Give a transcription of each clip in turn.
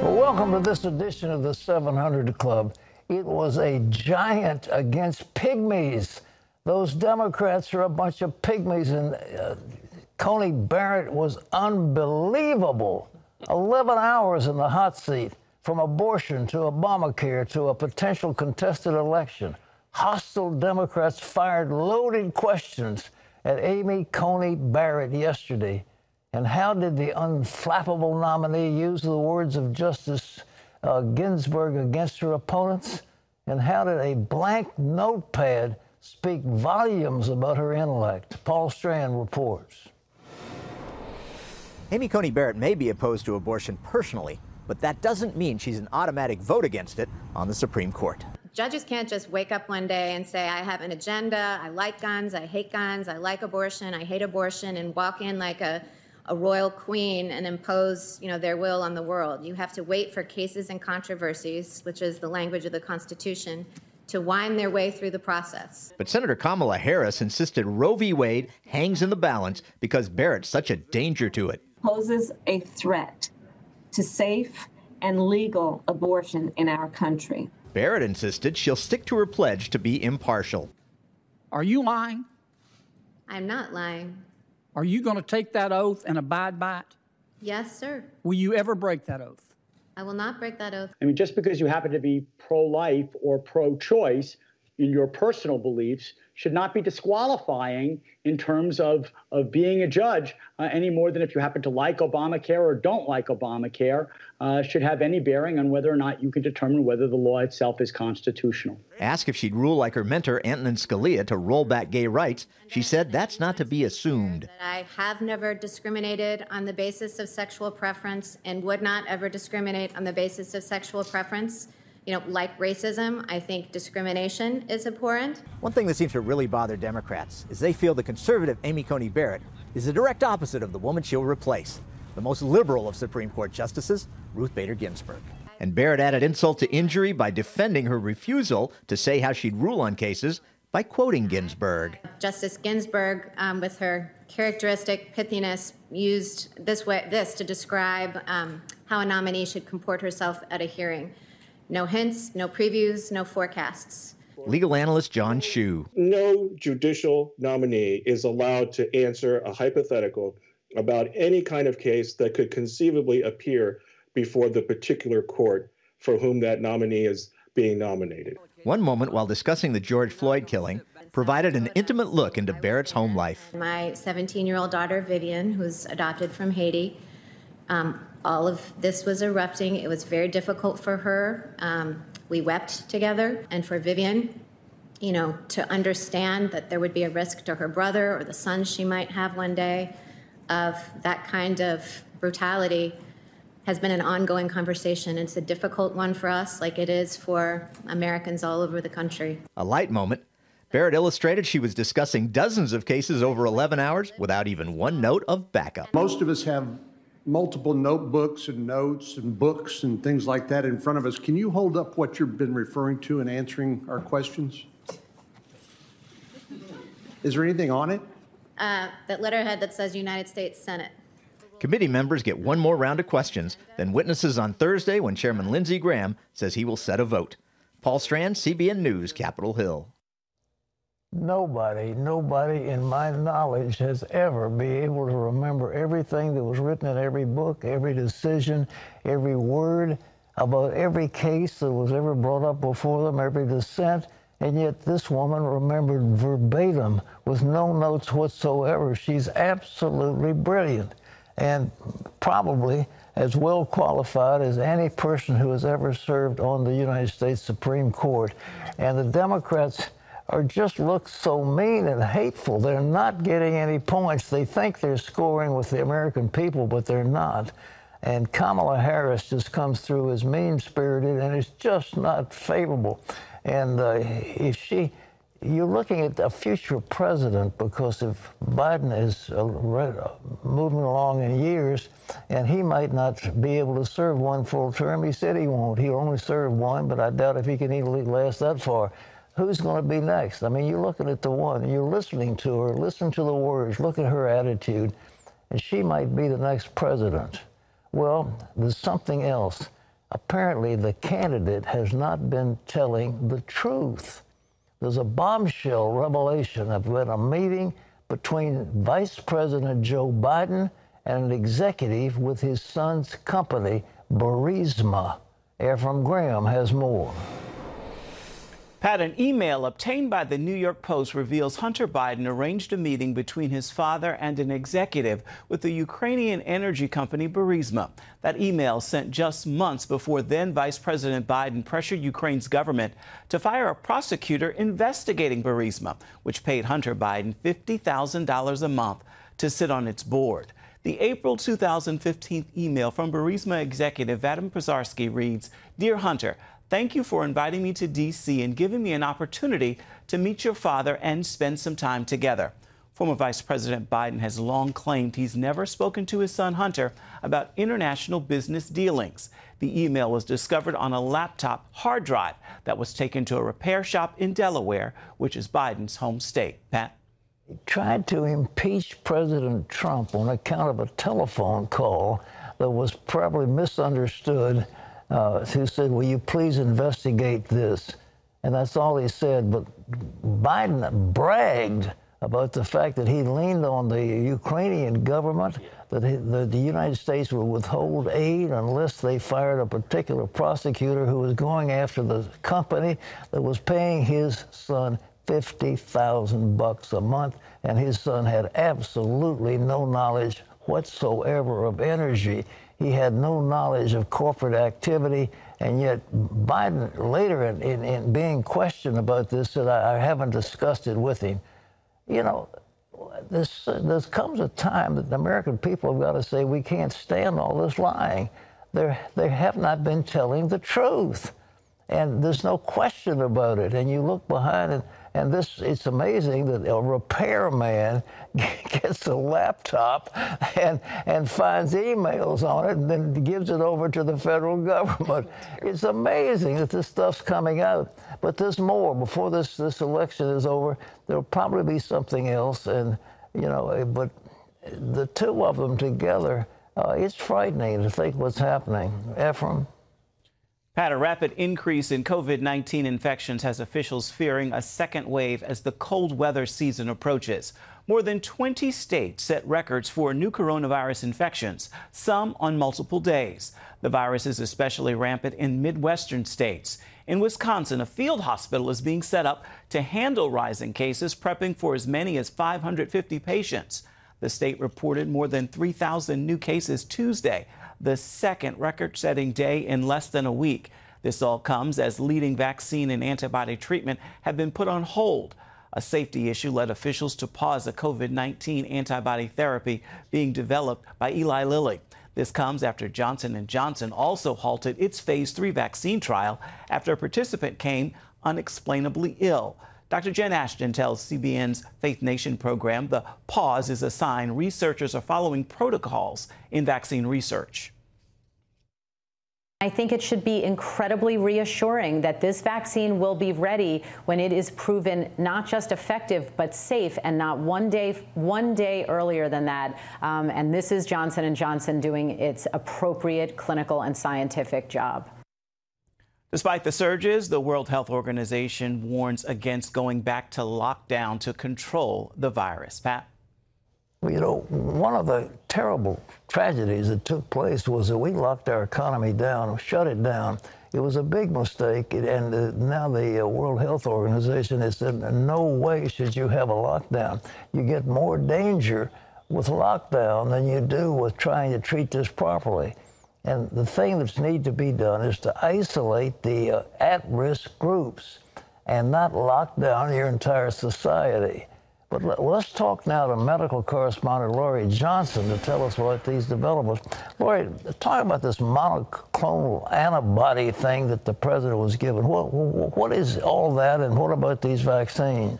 Well, welcome to this edition of the 700 Club. It was a giant against pygmies. Those Democrats are a bunch of pygmies, and Coney Barrett was unbelievable. 11 hours in the hot seat, from abortion to Obamacare to a potential contested election. Hostile Democrats fired loaded questions at Amy Coney Barrett yesterday. And how did the unflappable nominee use the words of Justice Ginsburg against her opponents? And how did a blank notepad speak volumes about her intellect? Paul Strand reports. Amy Coney Barrett may be opposed to abortion personally, but that doesn't mean she's an automatic vote against it on the Supreme Court. Judges can't just wake up one day and say, I have an agenda, I like guns, I hate guns, I like abortion, I hate abortion, and walk in like a royal queen and impose, their will on the world. You have to wait for cases and controversies, which is the language of the Constitution, to wind their way through the process. But Senator Kamala Harris insisted Roe v. Wade hangs in the balance because Barrett's such a danger to it. Poses a threat to safe and legal abortion in our country. Barrett insisted she'll stick to her pledge to be impartial. Are you lying? I'm not lying. Are you going to take that oath and abide by it? Yes, sir. Will you ever break that oath? I will not break that oath. I mean, just because you happen to be pro-life or pro-choice in your personal beliefs should not be disqualifying in terms of being a judge any more than if you happen to like Obamacare or don't like Obamacare should have any bearing on whether or not you can determine whether the law itself is constitutional. Asked if she'd rule like her mentor, Antonin Scalia, to roll back gay rights, she said that's not to be assumed. I have never discriminated on the basis of sexual preference and would not ever discriminate on the basis of sexual preference. Like racism, I think discrimination is abhorrent. One thing that seems to really bother Democrats is they feel the conservative Amy Coney Barrett is the direct opposite of the woman she'll replace, the most liberal of Supreme Court justices, Ruth Bader Ginsburg. And Barrett added insult to injury by defending her refusal to say how she'd rule on cases by quoting Ginsburg. Justice Ginsburg, with her characteristic pithiness, used this to describe how a nominee should comport herself at a hearing. No hints, no previews, no forecasts. Legal analyst John Shue. No judicial nominee is allowed to answer a hypothetical about any kind of case that could conceivably appear before the particular court for whom that nominee is being nominated. One moment while discussing the George Floyd killing provided an intimate look into Barrett's home life. My 17-year-old daughter, Vivian, who's adopted from Haiti, all of this was erupting. It was very difficult for her. We wept together. And for Vivian, to understand that there would be a risk to her brother or the son she might have one day of that kind of brutality has been an ongoing conversation. It's a difficult one for us, like it is for Americans all over the country. A light moment. Barrett illustrated she was discussing dozens of cases over 11 hours without even one note of backup. Most of us have multiple notebooks and notes and books and things like that in front of us. Can you hold up what you've been referring to in answering our questions? Is there anything on it? That letterhead that says United States Senate. Committee members get one more round of questions, then witnesses on Thursday when Chairman Lindsey Graham says he will set a vote. Paul Strand, CBN News, Capitol Hill. Nobody in my knowledge has ever been able to remember everything that was written in every book, every decision, every word about every case that was ever brought up before them, every dissent. And yet this woman remembered verbatim with no notes whatsoever. She's absolutely brilliant and probably as well qualified as any person who has ever served on the United States Supreme Court. And the Democrats just look so mean and hateful. They're not getting any points. They think they're scoring with the American people, but they're not. And Kamala Harris just comes through as mean-spirited, and it's just not favorable. And you're looking at a future president, because if Biden is moving along in years, and he might not be able to serve one full term, he said he won't. He'll only serve one, but I doubt if he can even last that far. Who's going to be next? I mean, you're looking at the one, you're listening to her, listen to the words, look at her attitude, and she might be the next president. Well, there's something else. apparently the candidate has not been telling the truth. There's a bombshell revelation of a meeting between Vice President Joe Biden and an executive with his son's company, Burisma. Ephraim Graham has more. Pat, an email obtained by the New York Post reveals Hunter Biden arranged a meeting between his father and an executive with the Ukrainian energy company Burisma. That email sent just months before then Vice President Biden pressured Ukraine's government to fire a prosecutor investigating Burisma, which paid Hunter Biden $50,000 a month to sit on its board. The April 2015 email from Burisma executive Vadim Przarsky reads, "Dear Hunter, thank you for inviting me to D.C. and giving me an opportunity to meet your father and spend some time together." Former Vice President Biden has long claimed he's never spoken to his son Hunter about international business dealings. The email was discovered on a laptop hard drive that was taken to a repair shop in Delaware, which is Biden's home state. Pat? He tried to impeach President Trump on account of a telephone call that was probably misunderstood. Who said, "Will you please investigate this?" And that's all he said. But Biden bragged about the fact that he leaned on the Ukrainian government, that the United States would withhold aid unless they fired a particular prosecutor who was going after the company that was paying his son $50,000 a month, and his son had absolutely no knowledge whatsoever of energy. He had no knowledge of corporate activity, and yet Biden later in being questioned about this said, I haven't discussed it with him. You know, there comes a time that the American people have got to say, we can't stand all this lying. They have not been telling the truth. And there's no question about it. And you look behind it, and it's amazing that a repairman gets a laptop and finds emails on it and then gives it over to the federal government. It's amazing that this stuff's coming out. But there's more. Before this election is over, there'll probably be something else. And, you know, but the two of them together, it's frightening to think what's happening. Ephraim? Pat, a rapid increase in COVID-19 infections has officials fearing a second wave as the cold weather season approaches. More than 20 states set records for new coronavirus infections, some on multiple days. The virus is especially rampant in Midwestern states. In Wisconsin, a field hospital is being set up to handle rising cases, prepping for as many as 550 patients. The state reported more than 3,000 new cases Tuesday, the second record-setting day in less than a week. This all comes as leading vaccine and antibody treatment have been put on hold. A safety issue led officials to pause a COVID-19 antibody therapy being developed by Eli Lilly. This comes after Johnson & Johnson also halted its phase 3 vaccine trial after a participant came unexplainably ill. Dr. Jen Ashton tells CBN's Faith Nation program the pause is a sign researchers are following protocols in vaccine research. I think it should be incredibly reassuring that this vaccine will be ready when it is proven not just effective but safe, and not one day earlier than that. And this is Johnson & Johnson doing its appropriate clinical and scientific job. Despite the surges, the World Health Organization warns against going back to lockdown to control the virus. Pat? Well, you know, one of the terrible tragedies that took place was that we locked our economy down, shut it down. It was a big mistake, and now the World Health Organization has said no way should you have a lockdown. You get more danger with lockdown than you do with trying to treat this properly. And the thing that's need to be done is to isolate the at-risk groups and not lock down your entire society. But let's talk now to medical correspondent Laurie Johnson to tell us about these developments. Laurie, talk about this monoclonal antibody thing that the president was given. What is all that, and what about these vaccines?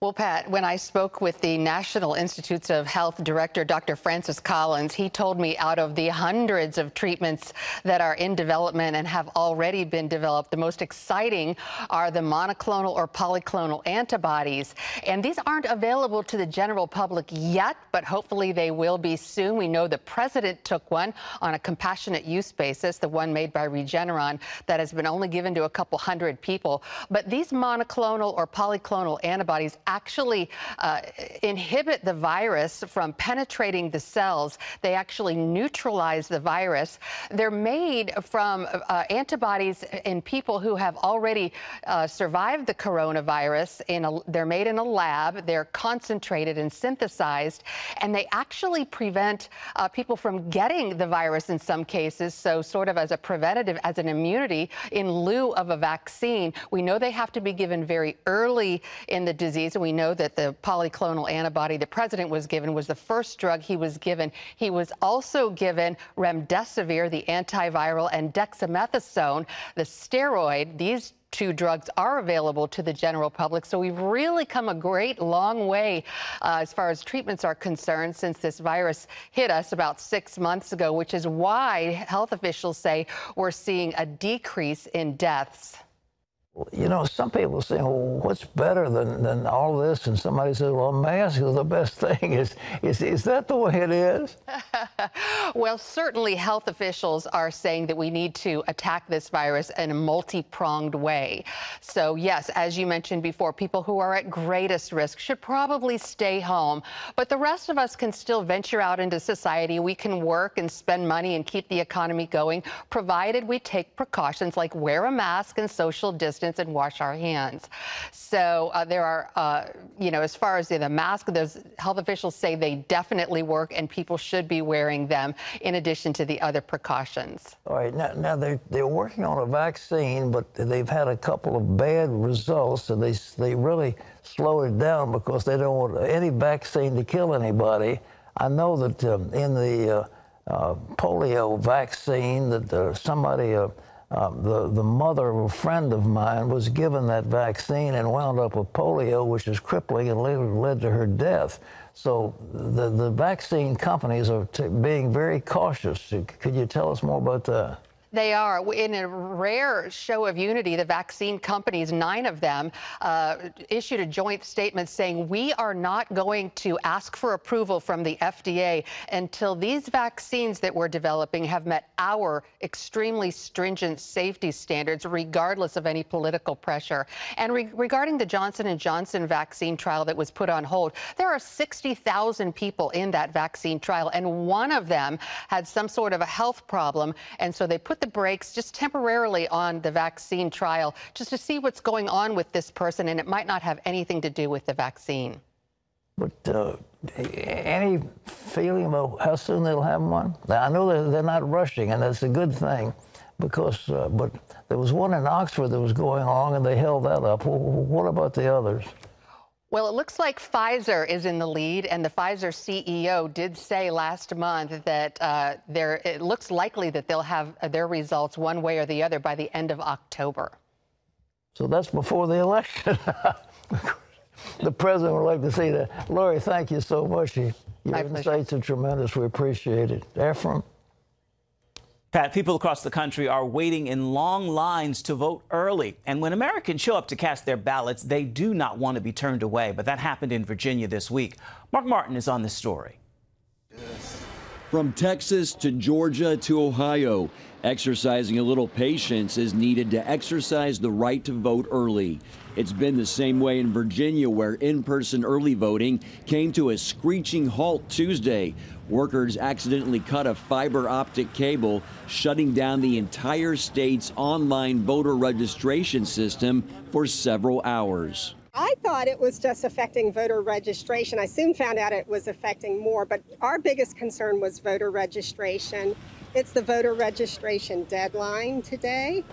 Well, Pat, when I spoke with the National Institutes of Health Director, Dr. Francis Collins, he told me out of the hundreds of treatments that are in development and have already been developed, the most exciting are the monoclonal or polyclonal antibodies. And these aren't available to the general public yet, but hopefully they will be soon. We know the president took one on a compassionate use basis, the one made by Regeneron that has been only given to a couple hundred people. But these monoclonal or polyclonal antibodies actually inhibit the virus from penetrating the cells. They actually neutralize the virus. They're made from antibodies in people who have already survived the coronavirus. They're made in a lab. They're concentrated and synthesized, and they actually prevent people from getting the virus in some cases. So sort of as a preventative, as an immunity in lieu of a vaccine. We know they have to be given very early in the disease. And we know that the polyclonal antibody the president was given was the first drug he was given. He was also given remdesivir, the antiviral, and dexamethasone, the steroid. These two drugs are available to the general public. So we've really come a great long way as far as treatments are concerned since this virus hit us about 6 months ago, which is why health officials say we're seeing a decrease in deaths. You know, some people say, well, what's better than all this? And somebody says, well, masks is the best thing. Is that the way it is? Well, certainly health officials are saying that we need to attack this virus in a multi-pronged way. So, yes, as you mentioned before, people who are at greatest risk should probably stay home. But the rest of us can still venture out into society. We can work and spend money and keep the economy going, provided we take precautions like wear a mask and social distance and wash our hands. So there are, you know, as far as the mask, those health officials say they definitely work and people should be wearing them in addition to the other precautions. All right, now they're working on a vaccine, but they've had a couple of bad results, and they really slowed it down because they don't want any vaccine to kill anybody. I know that in the polio vaccine that somebody the mother of a friend of mine was given that vaccine and wound up with polio, which is crippling and later led to her death. So the vaccine companies are being very cautious. Could you tell us more about that? They are. In a rare show of unity, the vaccine companies, 9 of them, issued a joint statement saying we are not going to ask for approval from the FDA until these vaccines that we're developing have met our extremely stringent safety standards, regardless of any political pressure. And regarding the Johnson & Johnson vaccine trial that was put on hold, there are 60,000 people in that vaccine trial, and one of them had some sort of a health problem, and so they put the brakes just temporarily on the vaccine trial just to see what's going on with this person, and it might not have anything to do with the vaccine. But any feeling about how soon they'll have one? I know they're not rushing, and that's a good thing, because but there was one in Oxford that was going along, and they held that up. What about the others? Well, it looks like Pfizer is in the lead, and the Pfizer CEO did say last month that it looks likely that they'll have their results one way or the other by the end of October. So that's before the election. The president would like to see that. Lori, thank you so much. Your insights are tremendous. We appreciate it. Ephraim? Pat, people across the country are waiting in long lines to vote early. And when Americans show up to cast their ballots, they do not want to be turned away. But that happened in Virginia this week. Mark Martin is on this story. From Texas to Georgia to Ohio, exercising a little patience is needed to exercise the right to vote early. It's been the same way in Virginia, where in-person early voting came to a screeching halt Tuesday. Workers accidentally cut a fiber optic cable, shutting down the entire state's online voter registration system for several hours. I thought it was just affecting voter registration. I soon found out it was affecting more, but our biggest concern was voter registration. It's the voter registration deadline today.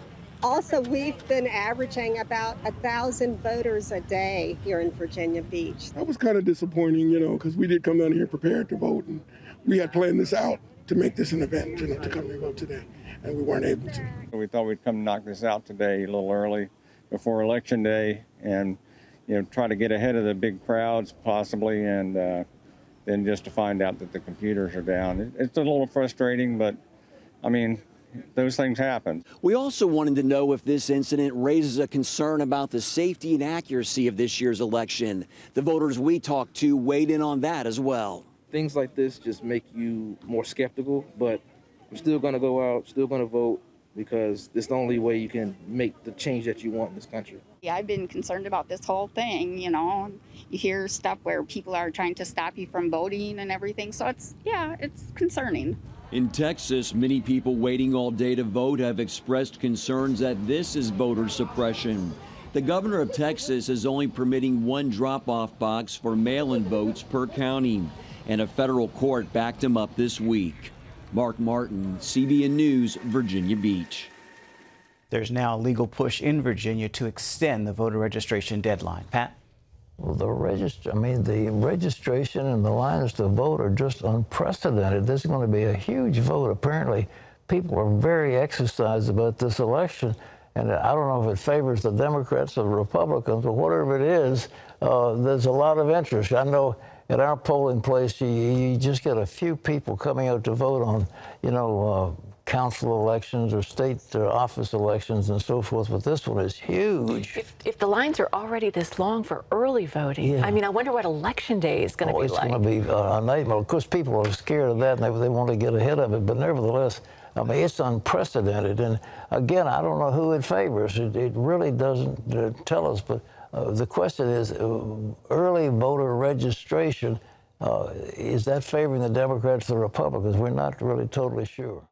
Also, we've been averaging about 1,000 voters a day here in Virginia Beach. That was kind of disappointing, you know, because we did come down here prepared to vote, and we had planned this out to make this an event, you know, to come and vote today, and we weren't able to. We thought we'd come knock this out today a little early before Election Day, and try to get ahead of the big crowds possibly, and then just to find out that the computers are down. It's a little frustrating, but I mean, those things happen. We also wanted to know if this incident raises a concern about the safety and accuracy of this year's election. The voters we talked to weighed in on that as well. Things like this just make you more skeptical, but I'm still going to go out, still going to vote, because it's the only way you can make the change that you want in this country. Yeah, I've been concerned about this whole thing, you know. You hear stuff where people are trying to stop you from voting and everything, so it's concerning. In Texas, many people waiting all day to vote have expressed concerns that this is voter suppression. The governor of Texas is only permitting one drop-off box for mail-in votes per county, and a federal court backed him up this week. Mark Martin, CBN News, Virginia Beach. There's now a legal push in Virginia to extend the voter registration deadline. Pat? Well, the registration and the lines to vote are just unprecedented. This is going to be a huge vote. Apparently, people are very exercised about this election, and I don't know if it favors the Democrats or the Republicans, but whatever it is, there's a lot of interest. I know at our polling place, you just get a few people coming out to vote on, council elections or state office elections and so forth, but this one is huge. If the lines are already this long for early voting, I mean, I wonder what election day is going to be like. It's going to be a nightmare. Of course, people are scared of that, and they want to get ahead of it, but nevertheless, I mean, it's unprecedented. And again, I don't know who it favors. It really doesn't tell us, but the question is, early voter registration, is that favoring the Democrats or the Republicans? We're not really totally sure.